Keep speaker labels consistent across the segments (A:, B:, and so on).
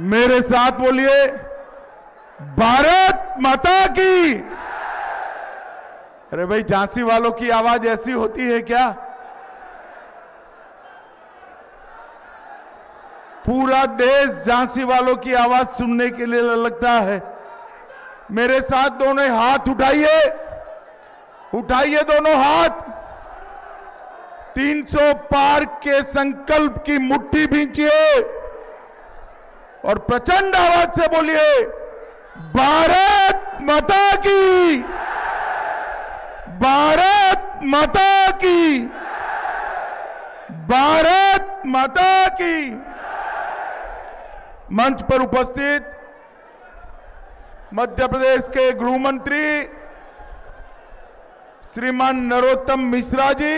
A: मेरे साथ बोलिए, भारत माता की। अरे भाई, झांसी वालों की आवाज ऐसी होती है क्या? पूरा देश झांसी वालों की आवाज सुनने के लिए लगता है। मेरे साथ दोनों हाथ उठाइए, उठाइए दोनों हाथ। 300 पार के संकल्प की मुट्ठी भींचिए और प्रचंड आवाज से बोलिए, भारत माता की, भारत माता की, भारत माता की। मंच पर उपस्थित मध्य प्रदेश के गृह मंत्री श्रीमान नरोत्तम मिश्रा जी,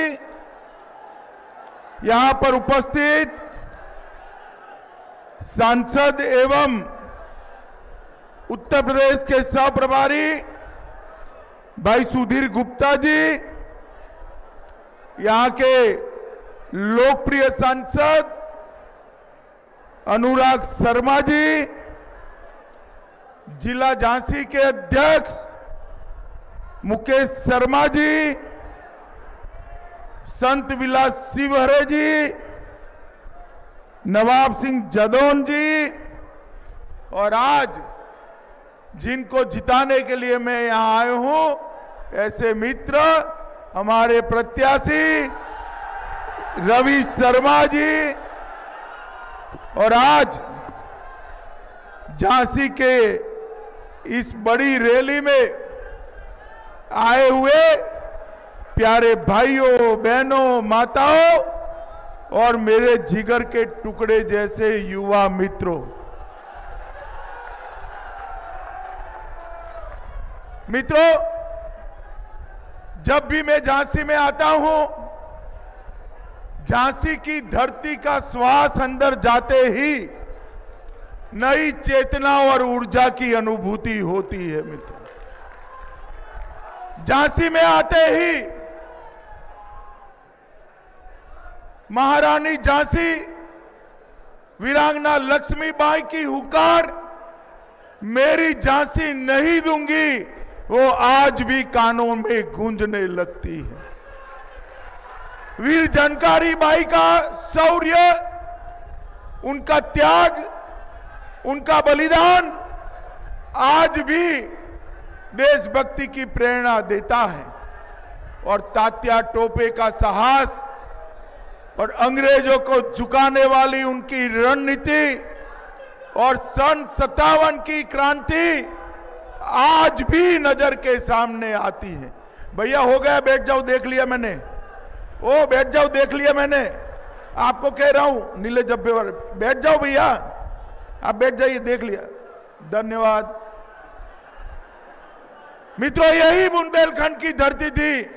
A: यहां पर उपस्थित सांसद एवं उत्तर प्रदेश के सह प्रभारी भाई सुधीर गुप्ता जी, यहां के लोकप्रिय सांसद अनुराग शर्मा जी, जिला झांसी के अध्यक्ष मुकेश शर्मा जी, संत विलास शिवहरे जी, नवाब सिंह जदौन जी, और आज जिनको जिताने के लिए मैं यहां आया हूं, ऐसे मित्र हमारे प्रत्याशी रवि शर्मा जी, और आज झांसी के इस बड़ी रैली में आए हुए प्यारे भाइयों, बहनों, माताओं और मेरे जिगर के टुकड़े जैसे युवा मित्रों। मित्रों, जब भी मैं झांसी में आता हूं, झांसी की धरती का श्वास अंदर जाते ही नई चेतना और ऊर्जा की अनुभूति होती है। मित्रों, झांसी में आते ही महारानी झांसी वीरांगना लक्ष्मीबाई की हुकार, मेरी झांसी नहीं दूंगी, वो आज भी कानों में गूंजने लगती है। वीर झंकारी बाई का शौर्य, उनका त्याग, उनका बलिदान आज भी देशभक्ति की प्रेरणा देता है। और तात्या टोपे का साहस और अंग्रेजों को झुकाने वाली उनकी रणनीति और सन 57 की क्रांति आज भी नजर के सामने आती है। भैया हो गया, बैठ जाओ, देख लिया मैंने। ओ बैठ जाओ, देख लिया मैंने। आपको कह रहा हूं नीले जब्बे वाले, बैठ जाओ भैया, आप बैठ जाइए, देख लिया। धन्यवाद। मित्रों, यही बुंदेलखंड की धरती थी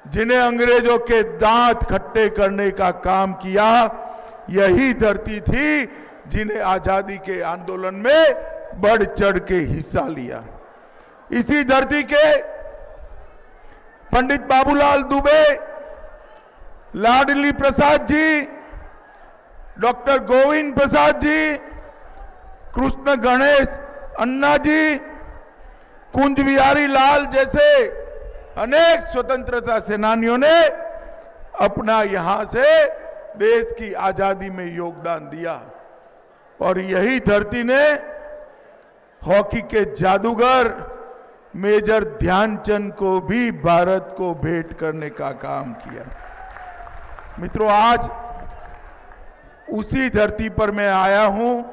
A: जिन्हें अंग्रेजों के दांत खट्टे करने का काम किया। यही धरती थी जिन्हें आजादी के आंदोलन में बढ़ चढ़ के हिस्सा लिया। इसी धरती के पंडित बाबूलाल दुबे, लाडली प्रसाद जी, डॉक्टर गोविंद प्रसाद जी, कृष्ण गणेश अन्ना जी, कुंज बिहारी लाल जैसे अनेक स्वतंत्रता सेनानियों ने अपना यहां से देश की आजादी में योगदान दिया। और यही धरती ने हॉकी के जादूगर मेजर ध्यानचंद को भी भारत को भेंट करने का काम किया। मित्रों, आज उसी धरती पर मैं आया हूं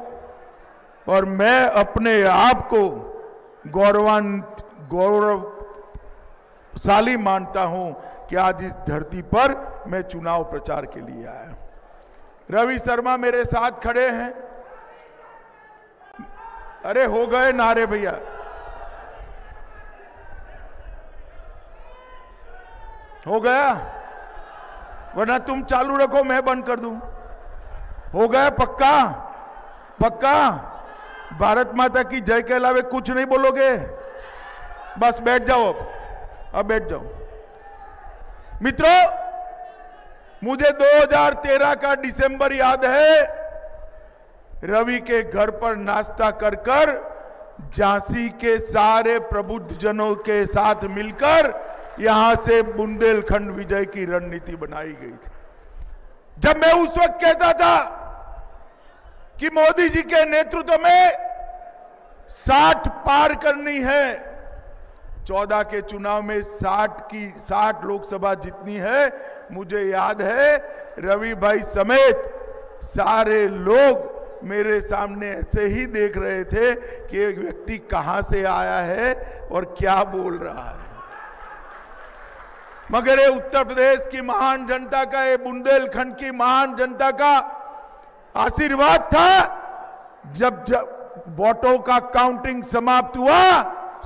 A: और मैं अपने आप को गौरवशाली मानता हूं कि आज इस धरती पर मैं चुनाव प्रचार के लिए आया। रवि शर्मा मेरे साथ खड़े हैं। अरे हो गए नारे भैया। हो गया, वरना तुम चालू रखो, मैं बंद कर दूं। हो गया पक्का? पक्का? भारत माता की जय के अलावे कुछ नहीं बोलोगे? बस बैठ जाओ, अब बैठ जाओ। मित्रों, मुझे 2013 का दिसंबर याद है रवि के घर पर नाश्ता कर कर झांसी के सारे प्रबुद्धजनों के साथ मिलकर यहां से बुंदेलखंड विजय की रणनीति बनाई गई थी। जब मैं उस वक्त कहता था कि मोदी जी के नेतृत्व में 60 पार करनी है, 14 के चुनाव में 60 लोकसभा जितनी है, मुझे याद है रवि भाई समेत सारे लोग मेरे सामने ऐसे ही देख रहे थे कि एक व्यक्ति कहां से आया है और क्या बोल रहा है। मगर ये उत्तर प्रदेश की महान जनता का, ये बुंदेलखंड की महान जनता का आशीर्वाद था। जब वोटों का काउंटिंग समाप्त हुआ,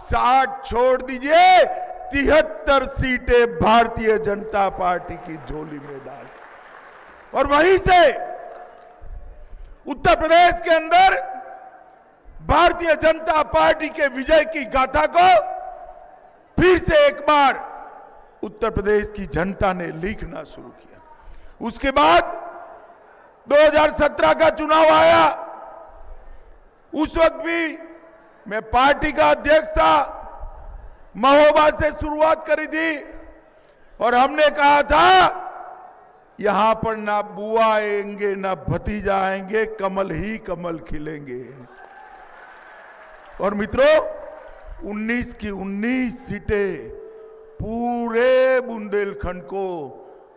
A: 60 छोड़ दीजिए 73 सीटें भारतीय जनता पार्टी की झोली में डाल, और वहीं से उत्तर प्रदेश के अंदर भारतीय जनता पार्टी के विजय की गाथा को फिर से एक बार उत्तर प्रदेश की जनता ने लिखना शुरू किया। उसके बाद 2017 का चुनाव आया। उस वक्त भी मैं पार्टी का अध्यक्ष था, महोबा से शुरुआत करी थी और हमने कहा था यहां पर ना बुआ आएंगे ना भतीजा आएंगे, कमल ही कमल खिलेंगे। और मित्रों, 19 की 19 सीटें पूरे बुंदेलखंड को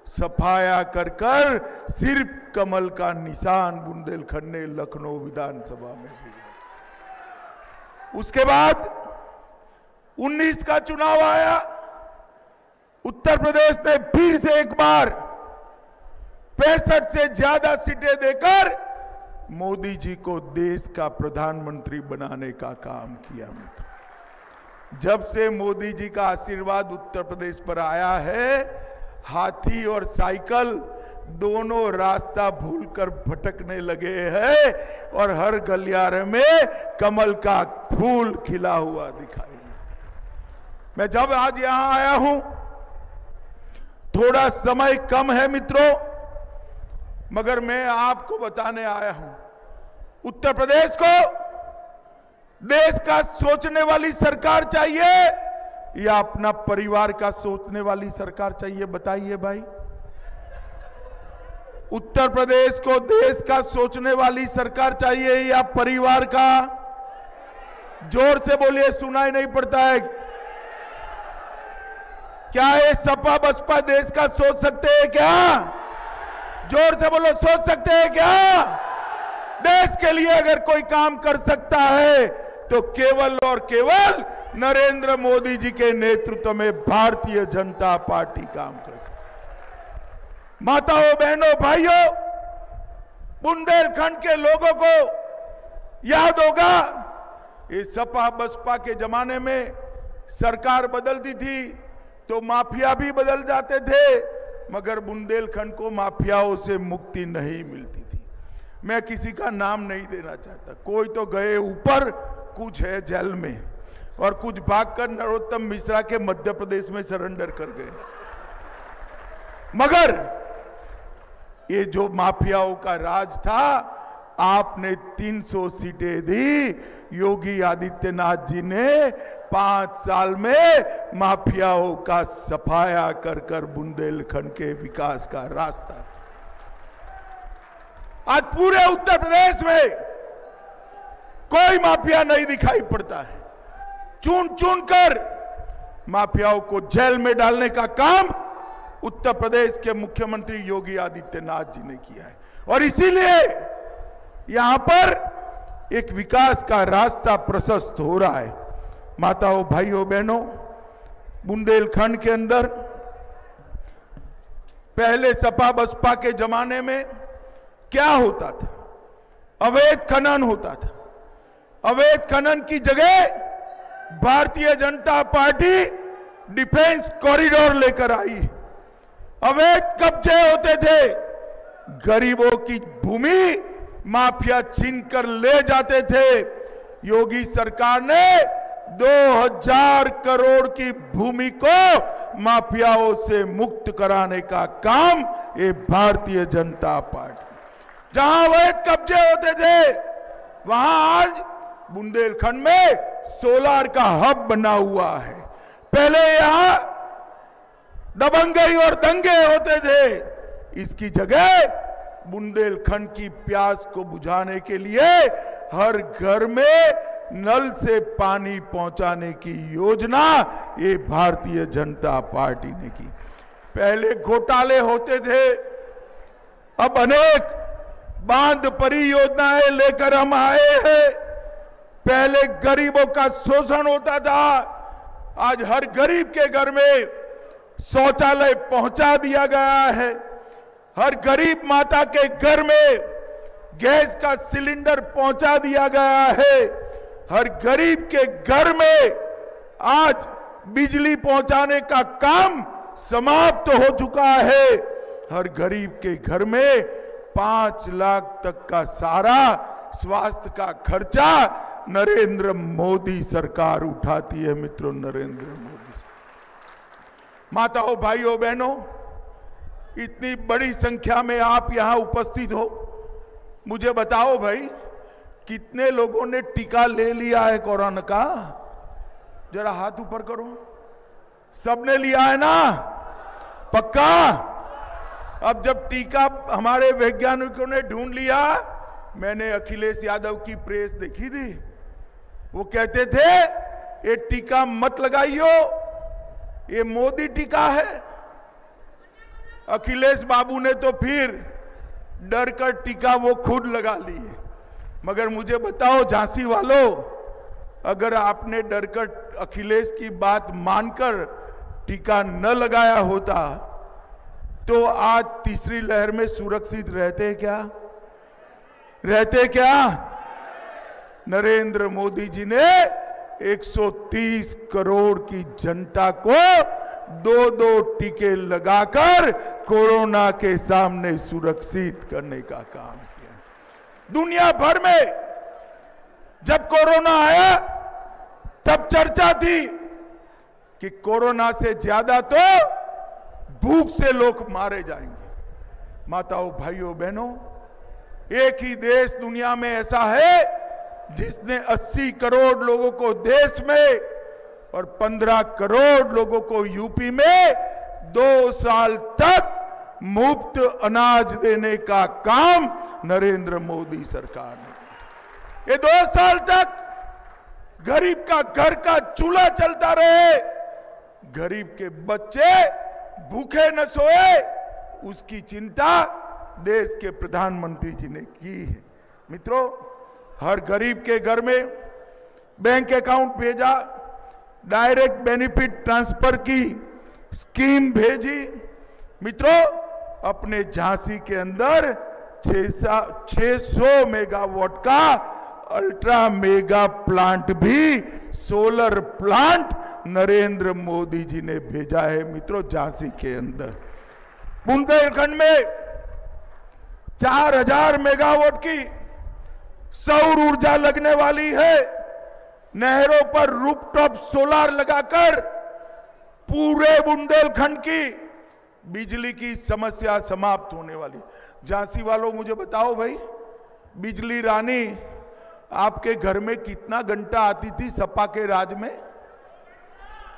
A: सफाया कर कर सिर्फ कमल का निशान बुंदेलखंड ने लखनऊ विधानसभा में दिया। उसके बाद 19 का चुनाव आया। उत्तर प्रदेश ने फिर से एक बार 65 से ज्यादा सीटें देकर मोदी जी को देश का प्रधानमंत्री बनाने का काम किया। जब से मोदी जी का आशीर्वाद उत्तर प्रदेश पर आया है, हाथी और साइकिल दोनों रास्ता भूलकर भटकने लगे हैं और हर गलियारे में कमल का फूल खिला हुआ दिखाई। मैं जब आज यहां आया हूं, थोड़ा समय कम है मित्रों, मगर मैं आपको बताने आया हूं, उत्तर प्रदेश को देश का सोचने वाली सरकार चाहिए या अपना परिवार का सोचने वाली सरकार चाहिए? बताइए भाई। उत्तर प्रदेश को देश का सोचने वाली सरकार चाहिए या परिवार का? जोर से बोलिए, सुनाई नहीं पड़ता है। क्या ये सपा बसपा देश का सोच सकते हैं क्या? जोर से बोलो, सोच सकते हैं क्या? देश के लिए अगर कोई काम कर सकता है तो केवल और केवल नरेंद्र मोदी जी के नेतृत्व में भारतीय जनता पार्टी काम कर सकती। माताओं, बहनों, भाइयों, बुंदेलखंड के लोगों को याद होगा, ये सपा बसपा के जमाने में सरकार बदलती थी तो माफिया भी बदल जाते थे, मगर बुंदेलखंड को माफियाओं से मुक्ति नहीं मिलती थी। मैं किसी का नाम नहीं देना चाहता, कोई तो गए ऊपर, कुछ है जेल में और कुछ भागकर नरोत्तम मिश्रा के मध्य प्रदेश में सरेंडर कर गए। मगर ये जो माफियाओं का राज था, आपने 300 सीटें दी, योगी आदित्यनाथ जी ने 5 साल में माफियाओं का सफाया कर कर बुंदेलखंड के विकास का रास्ता। आज पूरे उत्तर प्रदेश में कोई माफिया नहीं दिखाई पड़ता है। चुन चुन कर माफियाओं को जेल में डालने का काम उत्तर प्रदेश के मुख्यमंत्री योगी आदित्यनाथ जी ने किया है और इसीलिए यहां पर एक विकास का रास्ता प्रशस्त हो रहा है। माताओं, भाइयों, बहनों, बुंदेलखंड के अंदर पहले सपा बसपा के जमाने में क्या होता था? अवैध खनन होता था। अवैध खनन की जगह Bharatiya Janata party defence corridor लेकर आई। अवैध कब्जे होते थे, गरीबों की भूमि माफिया छीनकर ले जाते थे। योगी सरकार ने 2000 करोड़ की भूमि को माफियाओं से मुक्त कराने का काम ये भारतीय जनता पार्टी। जहां अवैध कब्जे होते थे वहां आज बुंदेलखंड में सोलार का हब बना हुआ है। पहले यहां दबंगई और दंगे होते थे, इसकी जगह बुंदेलखंड की प्यास को बुझाने के लिए हर घर में नल से पानी पहुंचाने की योजना ये भारतीय जनता पार्टी ने की। पहले घोटाले होते थे, अब अनेक बांध परियोजनाएं लेकर हम आए हैं। पहले गरीबों का शोषण होता था, आज हर गरीब के घर में शौचालय पहुंचा दिया गया है। हर गरीब माता के घर में गैस का सिलेंडर पहुंचा दिया गया है। हर गरीब के घर में आज बिजली पहुंचाने का काम समाप्त हो चुका है। हर गरीब के घर में 5 लाख तक का सारा स्वास्थ्य का खर्चा नरेंद्र मोदी सरकार उठाती है। मित्रों, नरेंद्र मोदी। माताओं, भाइयों, बहनों, इतनी बड़ी संख्या में आप यहां उपस्थित हो, मुझे बताओ भाई, कितने लोगों ने टीका ले लिया है कोरोना का? जरा हाथ ऊपर करो। सबने लिया है ना? पक्का? अब जब टीका हमारे वैज्ञानिकों ने ढूंढ लिया, मैंने अखिलेश यादव की प्रेस देखी थी, वो कहते थे ये टीका मत लगाइयो, ये मोदी टीका है। अखिलेश बाबू ने तो फिर डर कर टीका वो खुद लगा लिए। मगर मुझे बताओ झांसी वालों, अगर आपने डरकर अखिलेश की बात मानकर टीका न लगाया होता तो आज तीसरी लहर में सुरक्षित रहते क्या? रहते क्या? नरेंद्र मोदी जी ने 130 करोड़ की जनता को 2-2 टीके लगाकर कोरोना के सामने सुरक्षित करने का काम किया। दुनिया भर में जब कोरोना आया तब चर्चा थी कि कोरोना से ज्यादा तो भूख से लोग मारे जाएंगे। माताओं, भाइयों, बहनों, एक ही देश दुनिया में ऐसा है जिसने 80 करोड़ लोगों को देश में और 15 करोड़ लोगों को यूपी में 2 साल तक मुफ्त अनाज देने का काम नरेंद्र मोदी सरकार ने किया। ये 2 साल तक गरीब का घर का चूल्हा चलता रहे, गरीब के बच्चे भूखे न सोए, उसकी चिंता देश के प्रधानमंत्री जी ने की है। मित्रों, हर गरीब के घर में बैंक अकाउंट भेजा, डायरेक्ट बेनिफिट ट्रांसफर की स्कीम भेजी। मित्रों, अपने झांसी के अंदर 600 मेगावाट का अल्ट्रा मेगा प्लांट भी, सोलर प्लांट नरेंद्र मोदी जी ने भेजा है। मित्रों, झांसी के अंदर बुंदेलखंड में 4000 मेगावाट की सौर ऊर्जा लगने वाली है। नहरों पर रूफटॉप सोलार लगाकर पूरे बुंदेलखंड की बिजली की समस्या समाप्त होने वाली। झांसी वालों, मुझे बताओ भाई, बिजली रानी आपके घर में कितना घंटा आती थी सपा के राज में?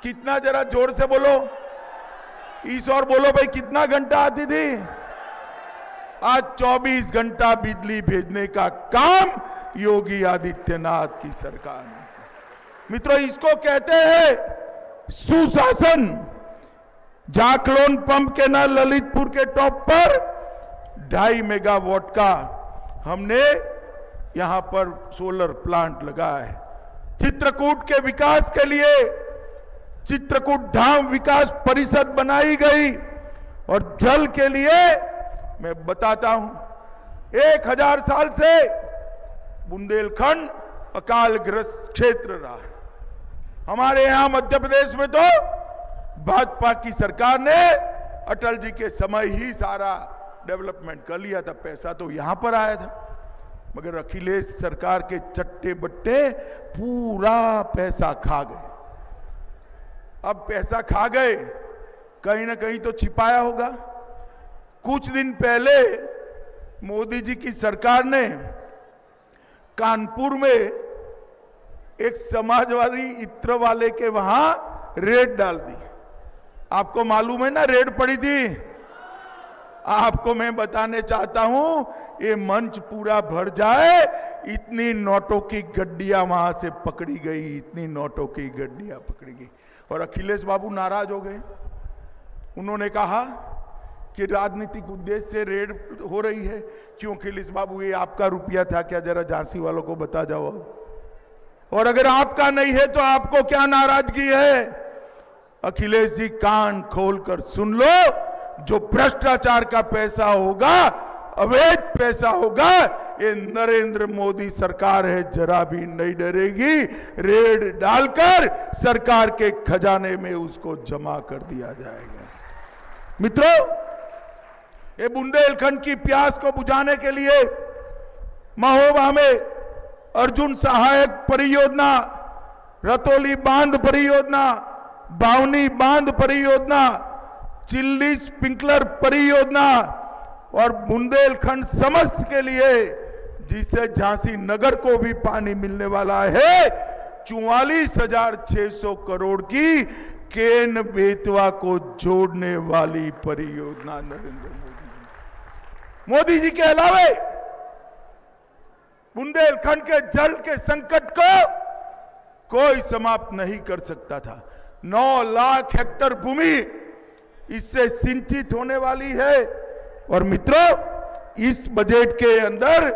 A: कितना? जरा जोर से बोलो, इस और बोलो भाई, कितना घंटा आती थी? आज 24 घंटा बिजली भेजने का काम योगी आदित्यनाथ की सरकार ने। मित्रों, इसको कहते हैं सुशासन। जाखलोन पंप के ना ललितपुर के टॉप पर 2.5 मेगावाट का हमने यहां पर सोलर प्लांट लगाया है। चित्रकूट के विकास के लिए चित्रकूट धाम विकास परिषद बनाई गई और जल के लिए मैं बताता हूं, 1000 साल से बुंदेलखंड अकालग्रस्त क्षेत्र रहा है। हमारे यहां मध्य प्रदेश में तो भाजपा की सरकार ने अटल जी के समय ही सारा डेवलपमेंट कर लिया था, पैसा तो यहां पर आया था। मगर अखिलेश सरकार के चट्टे बट्टे पूरा पैसा खा गए। अब पैसा खा गए, कहीं ना कहीं तो छिपाया होगा। कुछ दिन पहले मोदी जी की सरकार ने कानपुर में एक समाजवादी इत्र वाले के वहां रेड डाल दी। आपको मालूम है ना रेड पड़ी थी? आपको मैं बताने चाहता हूं, ये मंच पूरा भर जाए, इतनी नोटों की गड्डियां वहां से पकड़ी गई, इतनी नोटों की गड्डियां पकड़ी गई। और अखिलेश बाबू नाराज हो गए। उन्होंने कहा कि राजनीतिक उद्देश्य से रेड हो रही है। क्यों अखिलेश बाबू, ये आपका रुपया था क्या? जरा झांसी वालों को बता जाओ। और अगर आपका नहीं है तो आपको क्या नाराजगी है? अखिलेश जी कान खोलकर सुन लो, जो भ्रष्टाचार का पैसा होगा, अवैध पैसा होगा, ये नरेंद्र मोदी सरकार है, जरा भी नहीं डरेगी। रेड डालकर सरकार के खजाने में उसको जमा कर दिया जाएगा। मित्रों, ये बुंदेलखंड की प्यास को बुझाने के लिए महोबा में अर्जुन सहायक परियोजना, रतौली बांध परियोजना, बावनी बांध परियोजना, चिल्ली स्प्रिंकलर परियोजना और बुंदेलखंड समस्त के लिए, जिससे झांसी नगर को भी पानी मिलने वाला है, 44,600 करोड़ की केन बेतवा को जोड़ने वाली परियोजना नरेंद्र मोदी जी के अलावे बुंदेलखंड के जल के संकट को कोई समाप्त नहीं कर सकता था। 9 लाख हेक्टेयर भूमि इससे सिंचित होने वाली है। और मित्रों, इस बजट के अंदर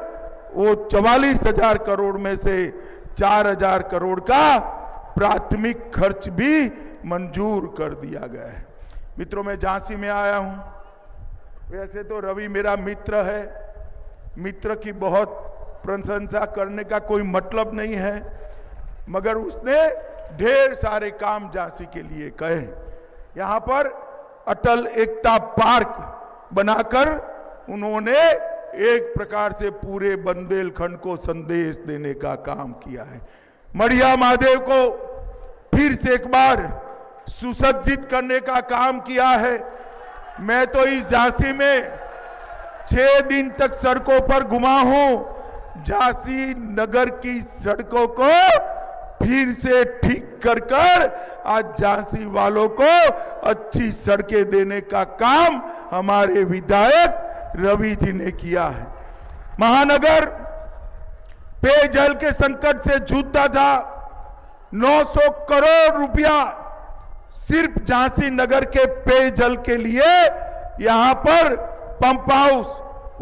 A: वो 44,000 करोड़ में से 4,000 करोड़ का प्राथमिक खर्च भी मंजूर कर दिया गया है। मित्रों, मैं झांसी में आया हूं। वैसे तो रवि मेरा मित्र है, मित्र की बहुत प्रशंसा करने का कोई मतलब नहीं है, मगर उसने ढेर सारे काम झांसी के लिए कहे। यहां पर अटल एकता पार्क बनाकर उन्होंने एक प्रकार से पूरे बुंदेलखंड को संदेश देने का काम किया है। मड़िया महादेव को फिर से एक बार सुसज्जित करने का काम किया है। मैं तो इस झांसी में 6 दिन तक सड़कों पर घुमा हूं। झांसी नगर की सड़कों को फिर से ठीक कर आज झांसी वालों को अच्छी सड़कें देने का काम हमारे विधायक रवि जी ने किया है। महानगर पेयजल के संकट से जूझता था। 900 करोड़ रुपया सिर्फ झांसी नगर के पेयजल के लिए यहां पर पंप हाउस,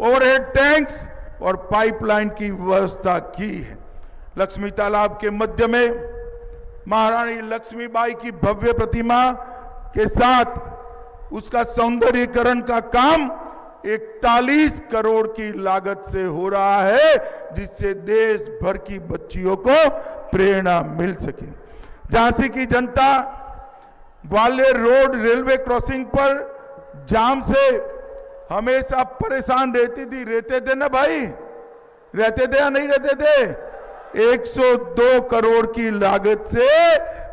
A: ओवरहेड टैंक्स और पाइपलाइन की व्यवस्था की है। लक्ष्मी तालाब के मध्य में महारानी लक्ष्मीबाई की भव्य प्रतिमा के साथ उसका सौंदर्यीकरण का काम 41 करोड़ की लागत से हो रहा है, जिससे देश भर की बच्चियों को प्रेरणा मिल सके। झांसी की जनता ग्वालियर रोड रेलवे क्रॉसिंग पर जाम से हमेशा परेशान रहते थे ना भाई? रहते थे या नहीं रहते थे? 102 करोड़ की लागत से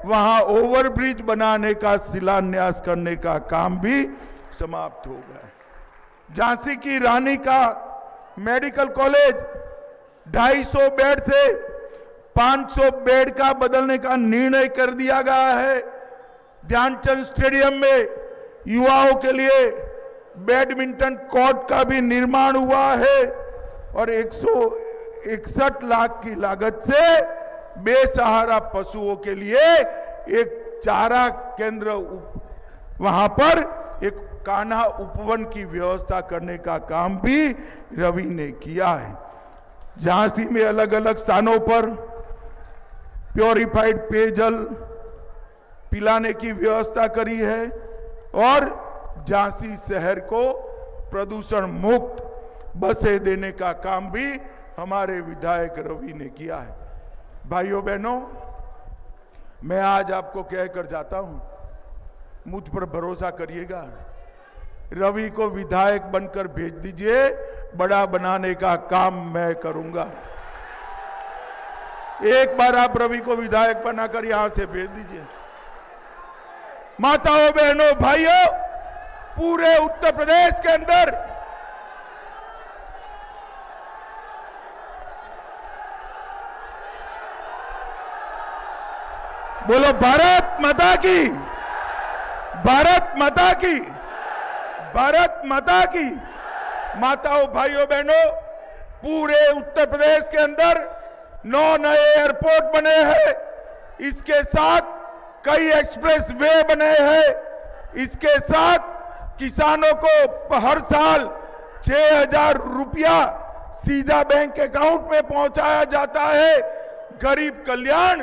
A: वहां ओवरब्रिज बनाने का शिलान्यास करने का काम भी समाप्त हो गया। झांसी की रानी का मेडिकल कॉलेज 250 बेड से 500 बेड का बदलने का निर्णय कर दिया गया है। ध्यानचंद स्टेडियम में युवाओं के लिए बैडमिंटन कोर्ट का भी निर्माण हुआ है और 161 लाख की लागत से बेसहारा पशुओं के लिए एक चारा केंद्र, वहां पर एक कान्हा उपवन की व्यवस्था करने का काम भी रवि ने किया है। झांसी में अलग अलग स्थानों पर प्योरीफाइड पेयजल पिलाने की व्यवस्था करी है और झांसी शहर को प्रदूषण मुक्त बसें देने का काम भी हमारे विधायक रवि ने किया है। भाइयों बहनों, मैं आज आपको कहकर जाता हूं, मुझ पर भरोसा करिएगा। रवि को विधायक बनकर भेज दीजिए, बड़ा बनाने का काम मैं करूंगा। एक बार आप रवि को विधायक बनाकर यहां से भेज दीजिए। माताओं बहनों भाइयों, पूरे उत्तर प्रदेश के अंदर बोलो भारत माता की, भारत माता की, भारत माता की। माताओं, भाइयों, बहनों, पूरे उत्तर प्रदेश के अंदर 9 नए एयरपोर्ट बने हैं। इसके साथ कई एक्सप्रेस वे बने हैं। इसके साथ किसानों को हर साल 6,000 रुपया सीधा बैंक अकाउंट में पहुंचाया जाता है। गरीब कल्याण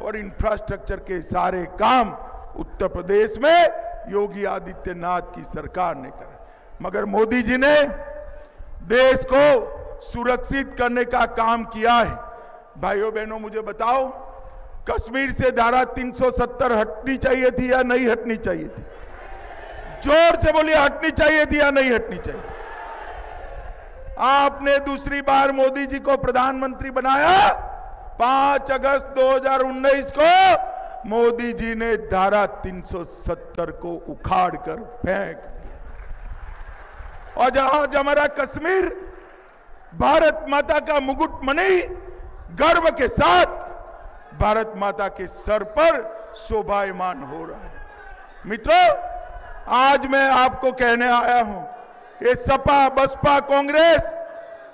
A: और इंफ्रास्ट्रक्चर के सारे काम उत्तर प्रदेश में योगी आदित्यनाथ की सरकार ने करे। मगर मोदी जी ने देश को सुरक्षित करने का काम किया है। भाइयों बहनों, मुझे बताओ, कश्मीर से धारा 370 हटनी चाहिए थी या नहीं हटनी चाहिए थी? जोर से बोलिए, हटनी चाहिए थी या नहीं हटनी चाहिए? आपने दूसरी बार मोदी जी को प्रधानमंत्री बनाया। 5 अगस्त 2019 को मोदी जी ने धारा 370 को उखाड़ कर फेंक दिया। और जहां हमारा कश्मीर भारत माता का मुकुटमणि गर्व के साथ भारत माता के सर पर शोभायमान हो रहा है। मित्रों, आज मैं आपको कहने आया हूं, ये सपा, बसपा, कांग्रेस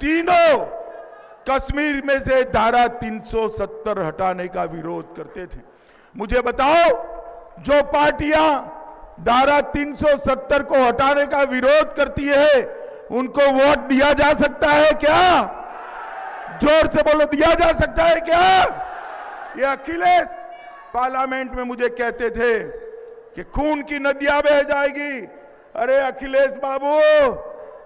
A: तीनों कश्मीर में से धारा 370 हटाने का विरोध करते थे। मुझे बताओ, जो पार्टियां धारा 370 को हटाने का विरोध करती है, उनको वोट दिया जा सकता है क्या? जोर से बोलो, दिया जा सकता है क्या? ये अखिलेश पार्लियामेंट में मुझे कहते थे कि खून की नदियां बह जाएगी। अरे अखिलेश बाबू,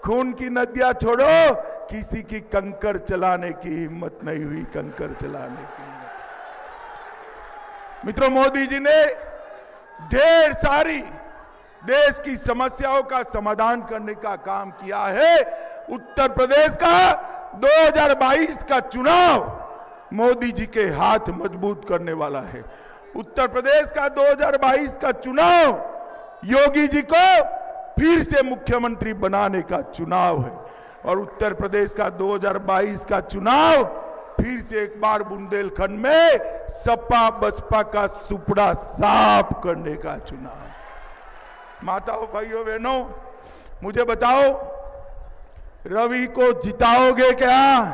A: खून की नदियां छोड़ो, किसी की कंकर चलाने की हिम्मत नहीं हुई, कंकर चलाने की हिम्मत। मित्रों, मोदी जी ने ढेर सारी देश की समस्याओं का समाधान करने का काम किया है। उत्तर प्रदेश का 2022 का चुनाव मोदी जी के हाथ मजबूत करने वाला है। उत्तर प्रदेश का 2022 का चुनाव योगी जी को फिर से मुख्यमंत्री बनाने का चुनाव है। और उत्तर प्रदेश का 2022 का चुनाव फिर से एक बार बुंदेलखंड में सपा बसपा का सुपड़ा साफ करने का चुनाव। माताओं, भाइयों, बहनों, मुझे बताओ, रवि को जिताओगे क्या?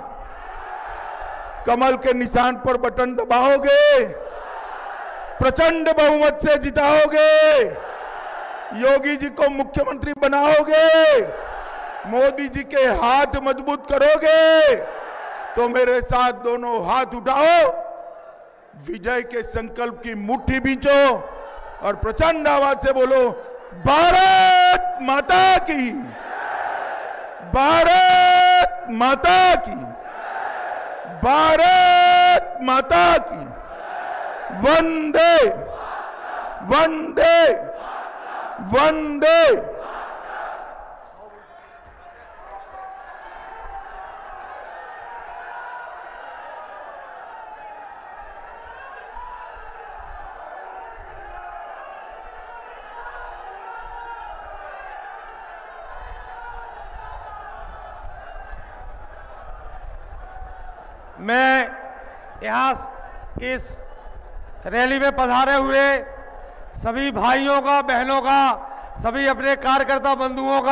A: कमल के निशान पर बटन दबाओगे? प्रचंड बहुमत से जिताओगे? योगी जी को मुख्यमंत्री बनाओगे? मोदी जी के हाथ मजबूत करोगे? तो मेरे साथ दोनों हाथ उठाओ, विजय के संकल्प की मुट्ठी बींचो और प्रचंड आवाज से बोलो, भारत माता की, भारत माता की, भारत माता की। वंदे वंदे वंदे।
B: मैं यहाँ इस रैली में पधारे हुए सभी भाइयों का, बहनों का, सभी अपने कार्यकर्ता बंधुओं का